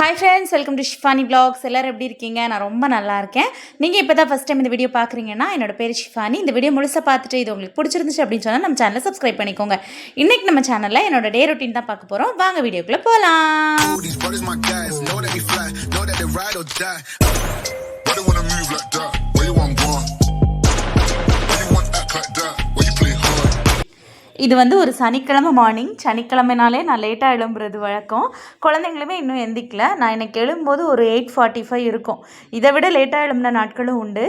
Hi friends, welcome to Shifani vlogs. எல்லோரும் எப்படி இருக்கீங்க? நான் ரொம்ப நல்லா இருக்கேன். நீங்கள் இப்போ தான் ஃபஸ்ட் டைம் இந்த வீடியோ பார்க்குறீங்கன்னா, என்னோட பேர் ஷிஃபானி. இந்த வீடியோ முழுசாக பார்த்துட்டு இது உங்களுக்கு பிடிச்சிருந்துச்சு அப்படின்னு சொன்னால் நம்ம சேனலை சப்ஸ்கிரைப் பண்ணிக்கோங்க. இன்றைக்கி நம்ம சேனலில் என்னோட டே ரொட்டீன் தான் பார்க்க போகிறோம். வாங்க வீடியோக்குள்ளே போகலாம். இது வந்து ஒரு சனிக்கிழமை மார்னிங். சனிக்கிழமைனாலே நான் லேட்டாக எழும்புறது வழக்கம். குழந்தைங்களுமே இன்னும் எந்திக்கல. நான் இன்றைக்கி எழும்போது ஒரு 8:45 இருக்கும். இதை விட லேட்டாக எழும்பின நாட்களும் உண்டு.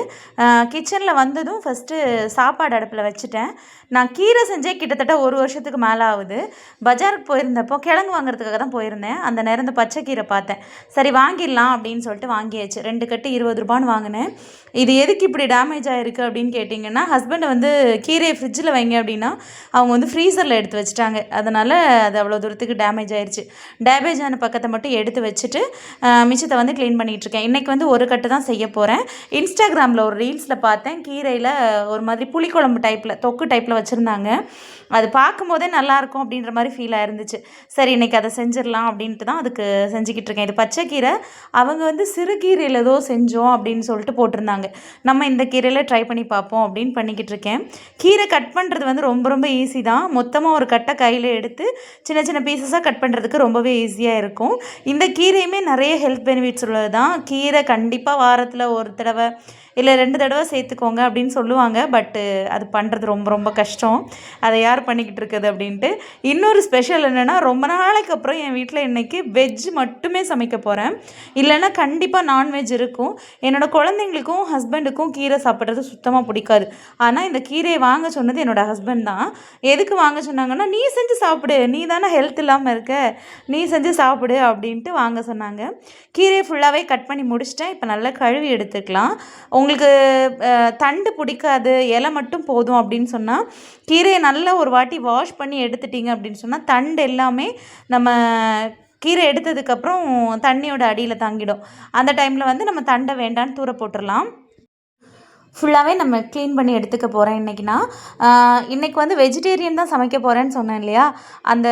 கிச்சனில் வந்ததும் ஃபஸ்ட்டு சாப்பாடு அடுப்பில் வச்சுட்டேன். நான் கீரை செஞ்சே கிட்டத்தட்ட ஒரு வருஷத்துக்கு மேலே ஆகுது. பஜாருக்கு போயிருந்தப்போ கிழங்கு வாங்குறதுக்காக தான் போயிருந்தேன். அந்த நேரம் இந்த பச்சை கீரை பார்த்தேன். சரி வாங்கிடலாம் அப்படின்னு சொல்லிட்டு வாங்கியாச்சு. 2 கட்டு 20 ரூபான்னு வாங்கினேன். இது எதுக்கு இப்படி டேமேஜ் ஆகிருக்கு அப்படின்னு கேட்டிங்கன்னா, ஹஸ்பண்டை வந்து கீரையை ஃப்ரிட்ஜில் வைங்க அப்படின்னா அவங்க வந்து ஃப்ரீசரில் எடுத்து வச்சுட்டாங்க. அதனால் அது அவ்வளோ தூரத்துக்கு டேமேஜ் ஆயிடுச்சு. டேமேஜ் ஆன பக்கத்தை மட்டும் எடுத்து வச்சுட்டு மிச்சத்தை வந்து க்ளீன் பண்ணிகிட்ருக்கேன். இன்றைக்கி வந்து ஒரு கட்டு தான் செய்ய போகிறேன். இன்ஸ்டாகிராமில் ஒரு ரீல்ஸில் பார்த்தேன். கீரையில் ஒரு மாதிரி புளிக்குழம்பு டைப்பில் தொக்கு டைப்பில் வச்சுருந்தாங்க. அது பார்க்கும்போதே நல்லாயிருக்கும் அப்படின்ற மாதிரி ஃபீல் ஆயிருந்துச்சு. சரி இன்றைக்கி அதை செஞ்சிடலாம் அப்படின்ட்டு தான் அதுக்கு செஞ்சுக்கிட்டு இருக்கேன். இது பச்சை கீரை. அவங்க வந்து சிறு கீரையில் ஏதோ செஞ்சோம் அப்படின்னு சொல்லிட்டு போட்டிருந்தாங்க. நம்ம இந்த கீரையில் ட்ரை பண்ணி பார்ப்போம் அப்படின்னு பண்ணிக்கிட்டு இருக்கேன். கீரை கட் பண்ணுறது வந்து ரொம்ப ரொம்ப ஈஸி தான். மொத்தமாக ஒரு கட்டை கையில் எடுத்து சின்ன சின்ன பீசஸாக கட் பண்ணுறதுக்கு ரொம்பவே ஈஸியாக இருக்கும். இந்த கீரையுமே நிறைய ஹெல்த் பெனிஃபிட்ஸ் உள்ளது தான். கீரை கண்டிப்பாக வாரத்தில் ஒரு தடவை இல்லை 2 தடவை சேர்த்துக்கோங்க அப்படின்னு சொல்லுவாங்க. பட்டு அது பண்ணுறது ரொம்ப ரொம்ப கஷ்டம். அதை யார் பண்ணிக்கிட்டு இருக்குது அப்படின்ட்டு. இன்னொரு ஸ்பெஷல் என்னென்னா, ரொம்ப நாளைக்கு அப்புறம் என் வீட்டில் இன்றைக்கி வெஜ் மட்டுமே சமைக்க போகிறேன். இல்லைன்னா கண்டிப்பாக நான்வெஜ் இருக்கும். என்னோடய குழந்தைங்களுக்கும் ஹஸ்பண்டுக்கும் கீரை சாப்பிட்றது சுத்தமாக பிடிக்காது. ஆனால் இந்த கீரையை வாங்க சொன்னது என்னோடய ஹஸ்பண்ட் தான். எதுக்கு வாங்க சொன்னாங்கன்னா, நீ செஞ்சு சாப்பிடு, நீ தானே ஹெல்த் இல்லாமல் இருக்க, நீ செஞ்சு சாப்பிடு அப்படின்ட்டு வாங்க சொன்னாங்க. கீரையை ஃபுல்லாகவே கட் பண்ணி முடிச்சிட்டேன். இப்போ நல்லா கழுவி எடுத்துக்கலாம். உங்களுக்கு தண்டு பிடிக்காது, இலை மட்டும் போதும் அப்படின்னு சொன்னால் கீரையை நல்லா ஒரு வாட்டி வாஷ் பண்ணி எடுத்துட்டிங்க அப்படின்னு சொன்னால் தண்டு எல்லாமே நம்ம கீரை எடுத்ததுக்கப்புறம் தண்ணியோட அடியில் தங்கிடும். அந்த டைமில் வந்து நம்ம தண்டை வேண்டான்னு தூர போட்டுடலாம். ஃபுல்லாகவே நம்ம க்ளீன் பண்ணி எடுத்துக்க போகிறேன் இன்றைக்கினா. இன்றைக்கி வந்து வெஜிடேரியன் தான் சமைக்க போகிறேன்னு சொன்னேன் இல்லையா? அந்த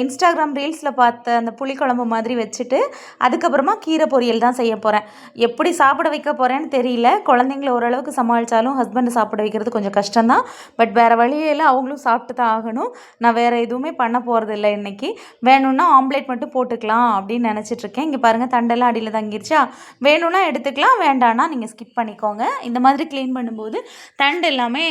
இன்ஸ்டாகிராம் ரீல்ஸில் பார்த்த அந்த புளிக்குழம்பு மாதிரி வச்சுட்டு அதுக்கப்புறமா கீரை பொரியல் தான் செய்ய போகிறேன். எப்படி சாப்பிட வைக்க போகிறேன்னு தெரியல. குழந்தைங்கள ஓரளவுக்கு சமாளித்தாலும் ஹஸ்பண்டை சாப்பிட வைக்கிறது கொஞ்சம் கஷ்டம்தான். பட் வேறு வழியில் அவங்களும் சாப்பிட்டு தான் ஆகணும். நான் வேறு எதுவுமே பண்ண போகிறதில்ல இன்றைக்கி. வேணும்னா ஆம்லேட் மட்டும் போட்டுக்கலாம் அப்படின்னு நினச்சிட்ருக்கேன். இங்கே பாருங்கள், தண்டெல்லாம் அடியில் தங்கிருச்சா? வேணும்னா எடுத்துக்கலாம், வேண்டான்னா நீங்கள் ஸ்கிப் பண்ணிக்கோங்க. இந்த மாதிரி க்ளீன் பண்ணும்போது தண்டு எல்லாமே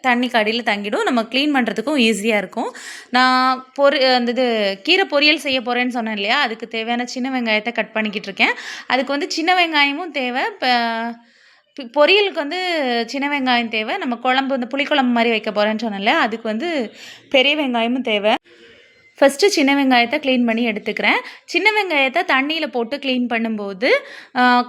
தண்ணிக்கு அடியில் தங்கிடும். நம்ம க்ளீன் பண்ணுறதுக்கும் ஈஸியாக இருக்கும். நான் இது கீரை பொரியல் செய்ய போகிறேன்னு சொன்னேன் இல்லையா? அதுக்கு தேவையான சின்ன வெங்காயத்தை கட் பண்ணிக்கிட்டு இருக்கேன். அதுக்கு வந்து சின்ன வெங்காயமும் தேவை. பொரியலுக்கு வந்து சின்ன வெங்காயம் தேவை. நம்ம குழம்பு இந்த புளிக்குழம்பு மாதிரி வைக்க போகிறேன்னு சொன்னேன் இல்லையா? அதுக்கு வந்து பெரிய வெங்காயமும் தேவை. ஃபஸ்ட்டு சின்ன வெங்காயத்தை க்ளீன் பண்ணி எடுத்துக்கிறேன். சின்ன வெங்காயத்தை தண்ணியில் போட்டு க்ளீன் பண்ணும்போது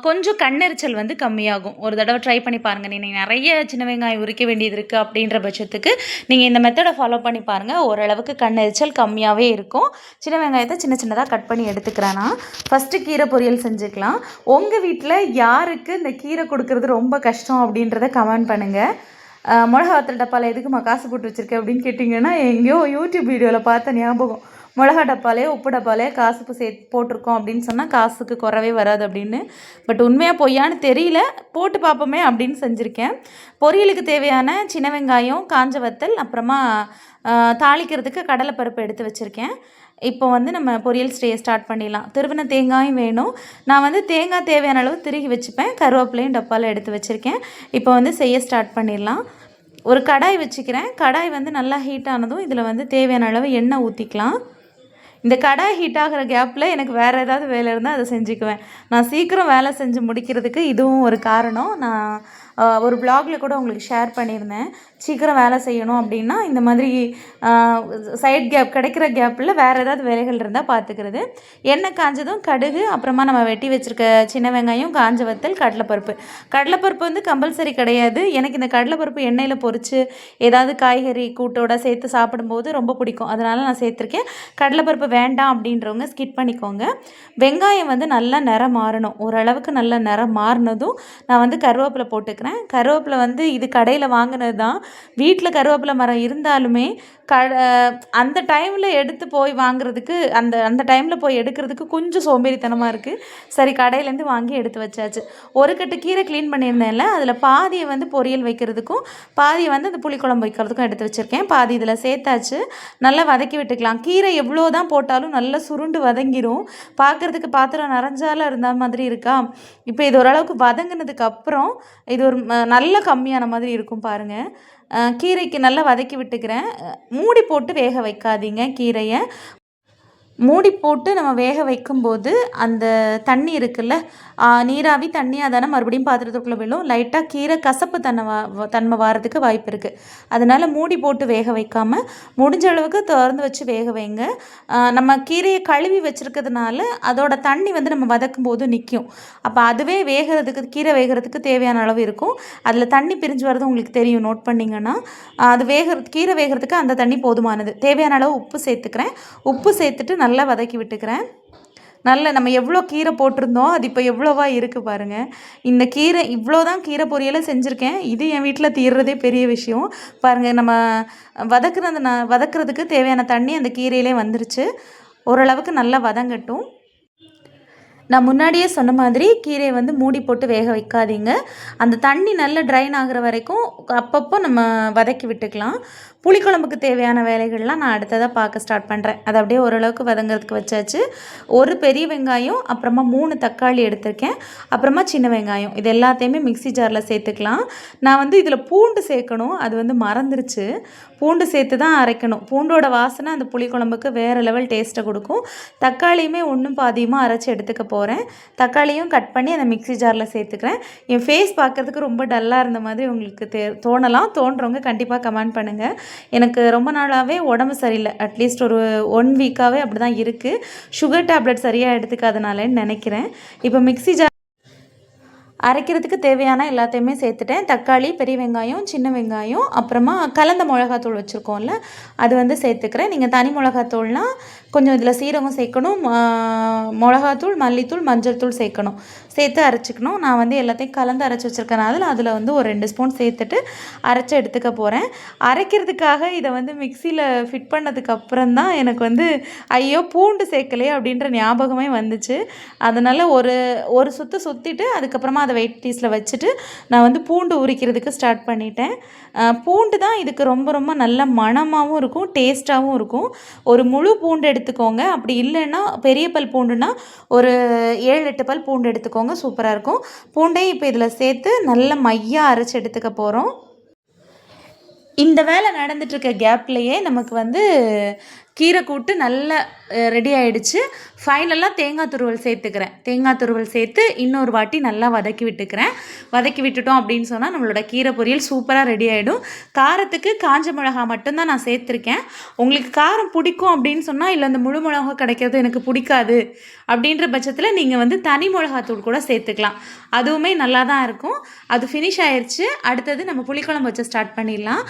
கொஞ்சம் கண்ணெரிச்சல் வந்து கம்மியாகும். ஒரு தடவை ட்ரை பண்ணி பாருங்கள். நீங்கள் நிறைய சின்ன வெங்காயம் உரிக்க வேண்டியது இருக்குது அப்படின்ற பட்சத்துக்கு நீங்கள் இந்த மெத்தடை ஃபாலோ பண்ணி பாருங்கள். ஓரளவுக்கு கண்ணெரிச்சல் கம்மியாகவே இருக்கும். சின்ன வெங்காயத்தை சின்ன சின்னதாக கட் பண்ணி எடுத்துக்கிறேன். நான் ஃபஸ்ட்டு கீரை பொரியல் செஞ்சுக்கலாம். உங்கள் வீட்டில் யாருக்கு இந்த கீரை கொடுக்குறது ரொம்ப கஷ்டம் அப்படின்றத கமெண்ட் பண்ணுங்கள். மிளகா வத்தல் டப்பாவில் எதுக்குமா காசு போட்டு வச்சுருக்கேன் அப்படின்னு கேட்டிங்கன்னா, எங்கேயோ யூடியூப் வீடியோவில் பார்த்த ஞாபகம். மிளகா டப்பாலே உப்பு டப்பாலே காசு போட்டிருக்கோம் அப்படின்னு சொன்னால் காசுக்கு குறவே வராது அப்படின்னு. பட் உண்மையாக பொய்யான்னு தெரியல, போட்டு பார்ப்போமே அப்படின்னு செஞ்சுருக்கேன். பொரியலுக்கு தேவையான சின்ன வெங்காயம், காஞ்ச வத்தல், அப்புறமா தாளிக்கிறதுக்கு கடலைப்பருப்பு எடுத்து வச்சுருக்கேன். இப்போ வந்து நம்ம பொரியல் ஸ்டார்ட் பண்ணிடலாம். திருவின தேங்காயும் வேணும். நான் வந்து தேங்காய் தேவையான அளவு திருகி வச்சுப்பேன். கருவேப்பிலையும் டப்பாவில் எடுத்து வச்சுருக்கேன். இப்போ வந்து செய்ய ஸ்டார்ட் பண்ணிடலாம். ஒரு கடாய் வச்சுக்கிறேன். கடாய் வந்து நல்லா ஹீட் ஆனதும் இதில் வந்து தேவையான அளவு எண்ணெய் ஊற்றிக்கலாம். இந்த கடாய் ஹீட் ஆகிற கேப்பில் எனக்கு வேறு ஏதாவது வேலை இருந்தால் அதை செஞ்சுக்குவேன். நான் சீக்கிரம் வேலை செஞ்சு முடிக்கிறதுக்கு இதுவும் ஒரு காரணம். நான் ஒரு ப்ளாகில் கூட உங்களுக்கு ஷேர் பண்ணியிருந்தேன். சீக்கிரம் வேலை செய்யணும் அப்படின்னா இந்த மாதிரி சைட் கேப் கிடைக்கிற கேப்பில் வேறு ஏதாவது வேலைகள் இருந்தால் பார்த்துக்கிறது. எண்ணெய் காஞ்சதும் கடுகு, அப்புறமா நம்ம வெட்டி வச்சுருக்க சின்ன வெங்காயம், காஞ்ச வத்தல், கடலைப்பருப்பு வந்து கம்பல்சரி கிடையாது. எனக்கு இந்த கடலைப்பருப்பு எண்ணெயில் பொரித்து ஏதாவது காய்கறி கூட்டோட சேர்த்து சாப்பிடும்போது ரொம்ப பிடிக்கும். அதனால் நான் சேர்த்துருக்கேன். கடலைப்பருப்பு வேண்டாம் அப்படின்றவங்க ஸ்கிப் பண்ணிக்கோங்க. வெங்காயம் வந்து நல்லா நிறம் மாறணும். ஓரளவுக்கு நல்லா நிறம் மாறினதும் நான் வந்து கருவேப்பிலை போட்டுக்கிறேன். கருவேப்பிலை வந்து இது கடையில் வாங்கினது தான். வீட்டில் கருவேப்பிலை மரம் இருந்தாலுமே அந்த டைமில் எடுத்து போய் வாங்குறதுக்கு அந்த அந்த டைமில் போய் எடுக்கிறதுக்கு கொஞ்சம் சோம்பேறித்தனமாக இருக்குது. சரி கடையிலேருந்து வாங்கி எடுத்து வச்சாச்சு. ஒரு கட்டு கீரை க்ளீன் பண்ணியிருந்தேன்ல, அதில் பாதியை வந்து பொரியல் வைக்கிறதுக்கும் பாதியை வந்து அந்த புளிக்குழம்பு வைக்கிறதுக்கும் எடுத்து வச்சுருக்கேன். பாதி இதில் சேர்த்தாச்சு. நல்லா வதக்கி விட்டுக்கலாம். கீரை எவ்வளோ தான் போட்டாலும் நல்லா சுருண்டு வதங்கிடும். பார்க்குறதுக்கு பாத்திரம் நிறைஞ்சாலும் இருந்த மாதிரி இருக்கா. இப்போ இது ஓரளவுக்கு வதங்கினதுக்கு அப்புறம் இது ஒரு நல்ல கம்மியான மாதிரி இருக்கும் பாருங்கள். கீரைக்கு நல்லா வதக்கி விட்டுக்கிறேன். மூடி போட்டு வேக வைக்காதீங்க கீரையை. மூடி போட்டு நம்ம வேக வைக்கும்போது அந்த தண்ணி இருக்குல்ல, நீராவி தண்ணியாக தானே மறுபடியும் பாத்திரத்துக்குள்ளே விழும். லைட்டாக கீரை கசப்பு தன்மை வாரதுக்கு வாய்ப்பு இருக்குது. அதனால் மூடி போட்டு வேக வைக்காமல் முடிஞ்ச அளவுக்கு திறந்து வச்சு வேக வைங்க. நம்ம கீரையை கழுவி வச்சுருக்கிறதுனால அதோட தண்ணி வந்து நம்ம வதக்கும் போது நிற்கும். அப்போ அதுவே வேகிறதுக்கு கீரை வேகிறதுக்கு தேவையான அளவு இருக்கும். அதில் தண்ணி பிரிஞ்சு வர்றது உங்களுக்கு தெரியும், நோட் பண்ணிங்கன்னா. அது கீரை வேகிறதுக்கு அந்த தண்ணி போதுமானது. தேவையான அளவு உப்பு சேர்த்துக்கிறேன். உப்பு சேர்த்துட்டு நல்லா வதக்கி விட்டுக்கிறேன். நல்ல நம்ம எவ்வளோ கீரை போட்டிருந்தோம் அது இப்போ எவ்வளோவா இருக்குது பாருங்கள். இந்த கீரை இவ்வளோ தான் கீரை பொரியலை செஞ்சுருக்கேன். இது என் வீட்டில் தீர்றதே பெரிய விஷயம் பாருங்கள். நம்ம வதக்கிறதுக்கு தேவையான தண்ணி அந்த கீரையிலே வந்துருச்சு. ஓரளவுக்கு நல்லா வதங்கட்டும். நான் முன்னாடியே சொன்ன மாதிரி கீரையை வந்து மூடி போட்டு வேக வைக்காதீங்க. அந்த தண்ணி நல்லா ட்ரைன் ஆகிற வரைக்கும் அப்பப்போ நம்ம வதக்கி விட்டுக்கலாம். புளிக்குழம்புக்கு தேவையான வேலைகள்லாம் நான் அடுத்ததாக பார்க்க ஸ்டார்ட் பண்ணுறேன். அதை அப்படியே ஓரளவுக்கு வதங்கிறதுக்கு வச்சாச்சு. ஒரு பெரிய வெங்காயம், அப்புறமா 3 தக்காளி எடுத்திருக்கேன், அப்புறமா சின்ன வெங்காயம், இது எல்லாத்தையுமே மிக்சி ஜாரில் சேர்த்துக்கலாம். நான் வந்து இதில் பூண்டு சேர்க்கணும், அது வந்து மறந்துருச்சு. பூண்டு சேர்த்து தான் அரைக்கணும். பூண்டோட வாசனை அந்த புளிக்குழம்புக்கு வேறு லெவல் டேஸ்ட்டை கொடுக்கும். தக்காளியுமே ஒன்றும் பாதியமாக அரைச்சி எடுத்துக்க போகிறேன். தக்காளியும் கட் பண்ணி அந்த மிக்சி ஜாரில் சேர்த்துக்கிறேன். என் ஃபேஸ் பார்க்குறதுக்கு ரொம்ப டல்லாக இருந்த மாதிரி உங்களுக்கு தோணலாம். தோன்றவங்க கண்டிப்பாக கமெண்ட் பண்ணுங்கள். எனக்கு ரொம்ப நாளாகவே உடம்பு சரியில்லை. அட்லீஸ்ட் ஒரு 1 வீக்காகவே அப்படி தான் இருக்குது. சுகர் டேப்லெட் சரியாக எடுத்துக்காதனாலன்னு நினைக்கிறேன். இப்போ மிக்சி ஜார் அரைக்கிறதுக்கு தேவையான எல்லாத்தையுமே சேர்த்துட்டேன். தக்காளி, பெரிய வெங்காயம், சின்ன வெங்காயம், அப்புறமா கலந்த மிளகாத்தூள் வச்சுருக்கோம்ல அது வந்து சேர்த்துக்கிறேன். நீங்கள் தனி மிளகாத்தூள்னால் கொஞ்சம் இதில் சீரகம் சேர்க்கணும், மிளகாத்தூள், மல்லித்தூள், மஞ்சள் தூள் சேர்க்கணும், சேர்த்து அரைச்சிக்கணும். நான் வந்து எல்லாத்தையும் கலந்து அரைச்சி வச்சுருக்கனால அதில் வந்து ஒரு 2 ஸ்பூன் சேர்த்துட்டு அரைச்சி எடுத்துக்க போகிறேன். அரைக்கிறதுக்காக இதை வந்து மிக்சியில் ஃபிட் பண்ணதுக்கு அப்புறம் தான் எனக்கு வந்து ஐயோ பூண்டு சேர்க்கலையே அப்படின்ற ஞாபகமே வந்துச்சு. அதனால் ஒரு சுற்றிட்டு அதுக்கப்புறமா அதை வெயிட் பீஸில் வச்சுட்டு நான் வந்து பூண்டு உரிக்கிறதுக்கு ஸ்டார்ட் பண்ணிட்டேன். பூண்டு தான் இதுக்கு ரொம்ப ரொம்ப நல்ல மணமாகவும் இருக்கும், டேஸ்ட்டாகவும் இருக்கும். ஒரு முழு பூண்டு எடுத்துக்கோங்க. அப்படி இல்லைன்னா பெரிய பல் பூண்டுனா ஒரு 7-8 பல் பூண்டு எடுத்துக்கோங்க, சூப்பராக இருக்கும். பூண்டையும் இப்போ இதில் சேர்த்து நல்ல மையாக அரைச்சி எடுத்துக்க போகிறோம். இந்த வேலை நடந்துட்டுருக்க கேப்லேயே நமக்கு வந்து கீரை கூட்டு நல்லா ரெடி ஆகிடுச்சு. ஃபைனலாக தேங்காய் துருவல் சேர்த்துக்கிறேன். தேங்காய் துருவல் சேர்த்து இன்னொரு வாட்டி நல்லா வதக்கி விட்டுக்கிறேன். வதக்கி விட்டுட்டோம் அப்படின்னு சொன்னால் நம்மளோட கீரை பொரியல் சூப்பராக ரெடி ஆகிடும். காரத்துக்கு காஞ்ச மிளகா மட்டும்தான் நான் சேர்த்துருக்கேன். உங்களுக்கு காரம் பிடிக்கும் அப்படின்னு சொன்னால், இல்லை அந்த முழு மிளகா கிடைக்கிறது எனக்கு பிடிக்காது அப்படின்ற பட்சத்தில் நீங்கள் வந்து தனி மிளகாத்தூள் கூட சேர்த்துக்கலாம். அதுவுமே நல்லா தான் இருக்கும். அது ஃபினிஷ் ஆயிடுச்சு. அடுத்தது நம்ம புளிக்குழம்பு வச்சு ஸ்டார்ட் பண்ணிடலாம்.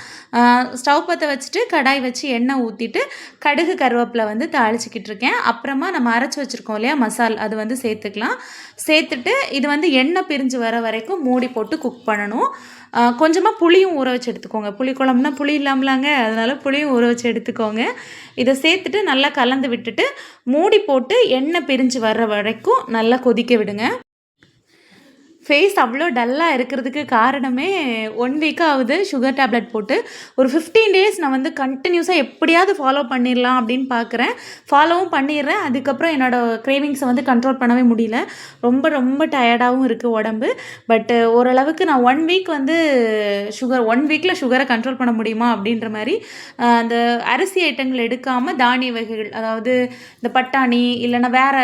ஸ்டவ் பற்ற வச்சுட்டு கடாய் வச்சு எண்ணெய் ஊற்றிட்டு கடுகு கருவேப்பிலை வந்து தாளிச்சிக்கிட்டு இருக்கேன். அப்புறமா நம்ம அரைச்சி வச்சுருக்கோம் இல்லையா மசால், அது வந்து சேர்த்துக்கலாம். சேர்த்துட்டு இது வந்து எண்ணெய் பிரிஞ்சு வர வரைக்கும் மூடி போட்டு குக் பண்ணணும். கொஞ்சமாக புளியும் ஊற வச்சு எடுத்துக்கோங்க. புளிக்குழம்புனா புளி இல்லாமலாங்க, அதனால் புளியும் ஊற வச்சு எடுத்துக்கோங்க. இதை சேர்த்துட்டு நல்லா கலந்து விட்டுட்டு மூடி போட்டு எண்ணெய் பிரிஞ்சு வர்ற வரைக்கும் நல்லா கொதிக்க விடுங்க. ஃபேஸ் அவ்வளோ டல்லாக இருக்கிறதுக்கு காரணமே 1 வீக் ஆகுது சுகர் டேப்லெட் போட்டு. ஒரு 15 டேஸ் நான் வந்து கண்டினியூஸாக எப்படியாவது ஃபாலோ பண்ணிடலாம் அப்படின்னு பார்க்குறேன். ஃபாலோவும் பண்ணிடுறேன். அதுக்கப்புறம் என்னோடய க்ரேவிங்ஸை வந்து கண்ட்ரோல் பண்ணவே முடியல. ரொம்ப ரொம்ப டயர்டாகவும் இருக்குது உடம்பு. பட்டு ஓரளவுக்கு நான் 1 வீக் வந்து 1 வீக்கில் சுகரை கண்ட்ரோல் பண்ண முடியுமா அப்படின்ற மாதிரி அந்த அரிசி ஐட்டங்கள் எடுக்காமல் தானிய வகைகள், அதாவது இந்த பட்டாணி இல்லைன்னா வேறு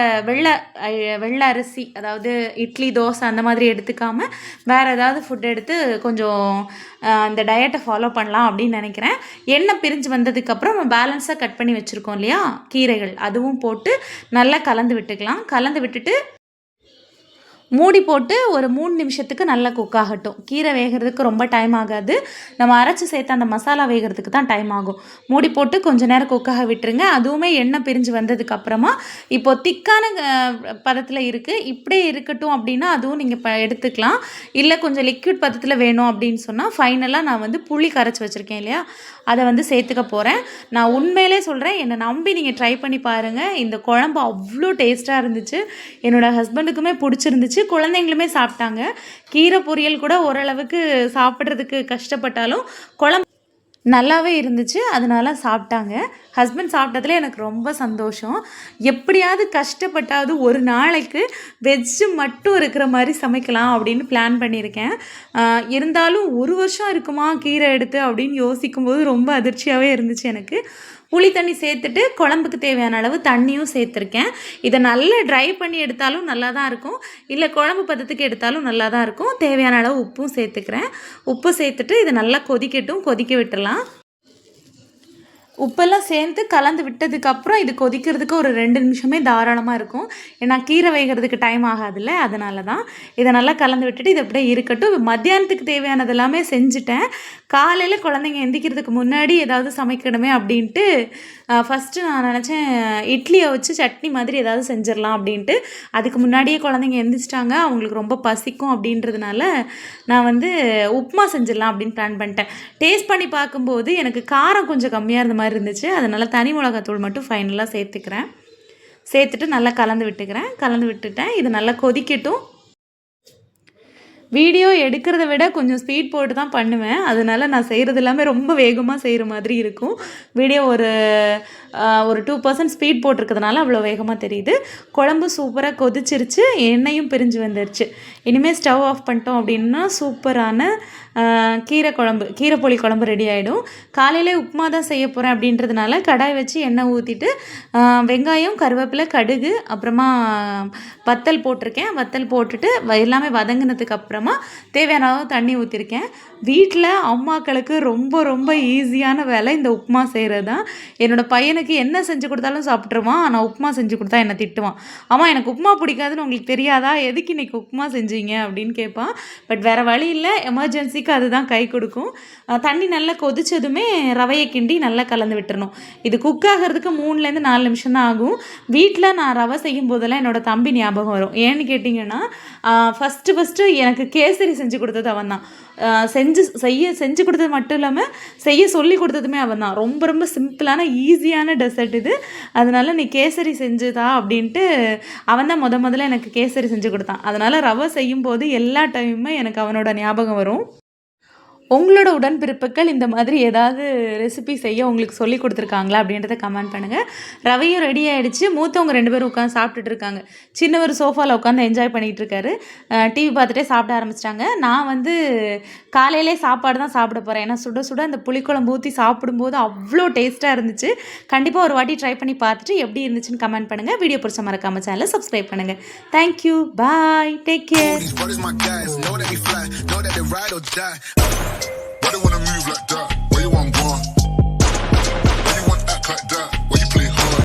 வெள்ளை அரிசி, அதாவது இட்லி, தோசை அந்த மாதிரி எடுத்துக்காமல் வேறு ஏதாவது ஃபுட் எடுத்து கொஞ்சம் இந்த டயட்டை ஃபாலோ பண்ணலாம் அப்படின்னு நினைக்கிறேன். எண்ணெய் பிரிஞ்சு வந்ததுக்கப்புறம் நம்ம பேலன்ஸாக கட் பண்ணி வச்சுருக்கோம் இல்லையா கீரைகள், அதுவும் போட்டு நல்லா கலந்து விட்டுக்கலாம். கலந்து விட்டுட்டு மூடி போட்டு ஒரு 3 நிமிஷத்துக்கு நல்லா குக் ஆகட்டும். கீரை வேகிறதுக்கு ரொம்ப டைம் ஆகாது. நம்ம அரைச்சி சேர்த்து அந்த மசாலா வேகிறதுக்கு தான் டைம் ஆகும். மூடி போட்டு கொஞ்சம் நேரம் குக்காக விட்டுருங்க. அதுவுமே எண்ணெய் பிரிஞ்சு வந்ததுக்கப்புறமா இப்போது திக்கான பதத்தில் இருக்குது, இப்படியே இருக்கட்டும் அப்படின்னா அதுவும் நீங்கள் எடுத்துக்கலாம். இல்லை கொஞ்சம் லிக்விட் பதத்தில் வேணும் அப்படின்னு சொன்னால் ஃபைனலாக நான் வந்து புளி கரைச்சி வச்சுருக்கேன் இல்லையா, அதை வந்து சேர்த்துக்க போகிறேன். நான் உண்மையிலே சொல்கிறேன், என்னை நம்பி நீங்கள் ட்ரை பண்ணி பாருங்கள். இந்த குழம்பு அவ்வளோ டேஸ்ட்டாக இருந்துச்சு. என்னோடய ஹஸ்பண்டுக்குமே பிடிச்சிருந்துச்சு, குழந்தைங்களுமே சாப்பிட்டாங்க. கீரை பொரியல் கூட ஓரளவுக்கு சாப்பிட்றதுக்கு கஷ்டப்பட்டாலும் குழம்பு நல்லாவே இருந்துச்சு, அதனால சாப்பிட்டாங்க. ஹஸ்பண்ட் சாப்பிட்டதுல எனக்கு ரொம்ப சந்தோஷம். எப்படியாவது கஷ்டப்பட்டாவது ஒரு நாளைக்கு வெஜ்ஜு மட்டும் இருக்கிற மாதிரி சமைக்கலாம் அப்படின்னு பிளான் பண்ணியிருக்கேன். இருந்தாலும் 1 வருஷம் இருக்குமா கீரை எடுத்து அப்படின்னு யோசிக்கும்போது ரொம்ப அதிர்ச்சியாகவே இருந்துச்சு எனக்கு. புளி தண்ணி சேர்த்துட்டு குழம்புக்கு தேவையான அளவு தண்ணியும் சேர்த்துருக்கேன். இதை நல்லா ட்ரை பண்ணி எடுத்தாலும் நல்லா தான் இருக்கும், இல்லை குழம்பு பதத்துக்கு எடுத்தாலும் நல்லா தான் இருக்கும். தேவையான அளவு உப்பும் சேர்த்துக்கிறேன். உப்பு சேர்த்துட்டு இதை நல்லா கொதிக்கட்டும், கொதிக்க விட்டுடலாம். உப்பெல்லாம் சேர்த்து கலந்து விட்டதுக்கப்புறம் இது கொதிக்கிறதுக்கு ஒரு 2 நிமிஷமே தாராளமாக இருக்கும். ஏன்னா கீரை வேகிறதுக்கு டைம் ஆகாதுல்ல, அதனால தான். இதை நல்லா கலந்து விட்டுட்டு இது அப்படியே இருக்கட்டும். மத்தியானத்துக்கு தேவையானது எல்லாமே செஞ்சுட்டேன். காலையில் குழந்தைங்க எந்திக்கிறதுக்கு முன்னாடி ஏதாவது சமைக்கணுமே அப்படின்ட்டு ஃபஸ்ட்டு நான் நினச்சேன் இட்லியை வச்சு சட்னி மாதிரி ஏதாவது செஞ்சிடலாம் அப்படின்ட்டு. அதுக்கு முன்னாடியே குழந்தைங்க எந்திரிச்சிட்டாங்க, அவங்களுக்கு ரொம்ப பசிக்கும் அப்படின்றதுனால நான் வந்து உப்புமா செஞ்சிடலாம் அப்படின்னு பிளான் பண்ணிட்டேன். டேஸ்ட் பண்ணி பார்க்கும்போது எனக்கு காரம் கொஞ்சம் கம்மியாக இருந்த மாதிரி இருந்துச்சு, அதனால் தனி மிளகாத்தூள் மட்டும் ஃபைனலாக சேர்த்துக்கிறேன். சேர்த்துட்டு நல்லா கலந்து விட்டுட்டேன். இது நல்லா கொதிக்கட்டும். வீடியோ எடுக்கிறத விட கொஞ்சம் ஸ்பீட் போட்டு தான் பண்ணுவேன், அதனால் நான் செய்கிறது எல்லாமே ரொம்ப வேகமாக செய்கிற மாதிரி இருக்கும். வீடியோ ஒரு 2% ஸ்பீட் போட்டிருக்கிறதுனால அவ்வளோ வேகமாக தெரியுது. குழம்பு சூப்பராக கொதிச்சிருச்சு, எண்ணெயும் பிரிஞ்சு வந்துருச்சு. இனிமேல் ஸ்டவ் ஆஃப் பண்ணிட்டோம் அப்படின்னா சூப்பரான கீரை புளி குழம்பு ரெடி ஆகிடும். காலையிலே உப்புமா தான் செய்ய போகிறேன் அப்படின்றதுனால கடாய் வச்சு எண்ணெய் ஊற்றிட்டு வெங்காயம், கருவேப்பிலை, கடுகு, அப்புறமா வத்தல் போட்டிருக்கேன். வத்தல் போட்டுட்டு எல்லாமே வதங்கினதுக்கு அப்புறமா தேவையான அளவு தண்ணி ஊற்றிருக்கேன். வீட்டில் அம்மாக்களுக்கு ரொம்ப ரொம்ப ஈஸியான வேலை இந்த உப்புமா செய்கிறது தான். என்னோடய பையனுக்கு என்ன செஞ்சு கொடுத்தாலும் சாப்பிட்ருவான், ஆனால் உப்புமா செஞ்சு கொடுத்தா என்னை திட்டுவான். அம்மா எனக்கு உப்புமா பிடிக்காதுன்னு உங்களுக்கு தெரியாதா, எதுக்கு இன்றைக்கி உப்புமா செஞ்சீங்க அப்படின்னு கேட்பான். பட் வேறு வழி இல்லை, எமர்ஜென்சிக்கு அதுதான் கை கொடுக்கும். தண்ணி நல்லா கொதிச்சதுமே ரவையை கிண்டி நல்லா கலந்து விட்டுறணும். இது குக் ஆகிறதுக்கு 3லேருந்து 4 நிமிஷம் தான் ஆகும். வீட்டில் நான் ரவை செய்யும் போதெல்லாம் என்னோடய தம்பி ஞாபகம் வரும். ஏன்னு கேட்டிங்கன்னா ஃபஸ்ட்டு எனக்கு கேசரி செஞ்சு கொடுத்தது அவன் தான். செஞ்சு கொடுத்தது மட்டும் இல்லாமல் செய்ய சொல்லி கொடுத்ததுமே அவன் தான். ரொம்ப ரொம்ப சிம்பிளான ஈஸியான டெசர்ட் இது, அதனால் நீ கேசரி செஞ்சுதா அப்படின்ட்டு அவன் தான் முதல்ல எனக்கு கேசரி செஞ்சு கொடுத்தான். அதனால் ரவை செய்யும்போது எல்லா டைமுமே எனக்கு அவனோட ஞாபகம் வரும். உங்களோட உடன்பிறப்புகள் இந்த மாதிரி ஏதாவது ரெசிபி செய்ய உங்களுக்கு சொல்லி கொடுத்துருக்காங்களா அப்படின்றத கமெண்ட் பண்ணுங்கள். ரவையும் ரெடி ஆகிடுச்சு. மூத்தவங்க 2 பேரும் உட்காந்து சாப்பிட்டுட்டு இருக்காங்க. சின்னவர் சோஃபாவில் உட்காந்து என்ஜாய் பண்ணிகிட்டு இருக்காரு. டிவி பார்த்துட்டே சாப்பிட ஆரம்பிச்சிட்டாங்க. நான் வந்து காலையிலே சாப்பாடு தான் சாப்பிட போகிறேன். ஏன்னா சுட சுட அந்த புளிக்குழம்பு ஊற்றி சாப்பிடும்போது அவ்வளோ டேஸ்ட்டாக இருந்துச்சு. கண்டிப்பாக ஒரு வாட்டி ட்ரை பண்ணி பார்த்துட்டு எப்படி இருந்துச்சுன்னு கமெண்ட் பண்ணுங்கள். வீடியோ பிடிச்ச மறக்காம சேனலை சப்ஸ்கிரைப் பண்ணுங்கள். Thank you, bye, take care. Why they wanna move like that?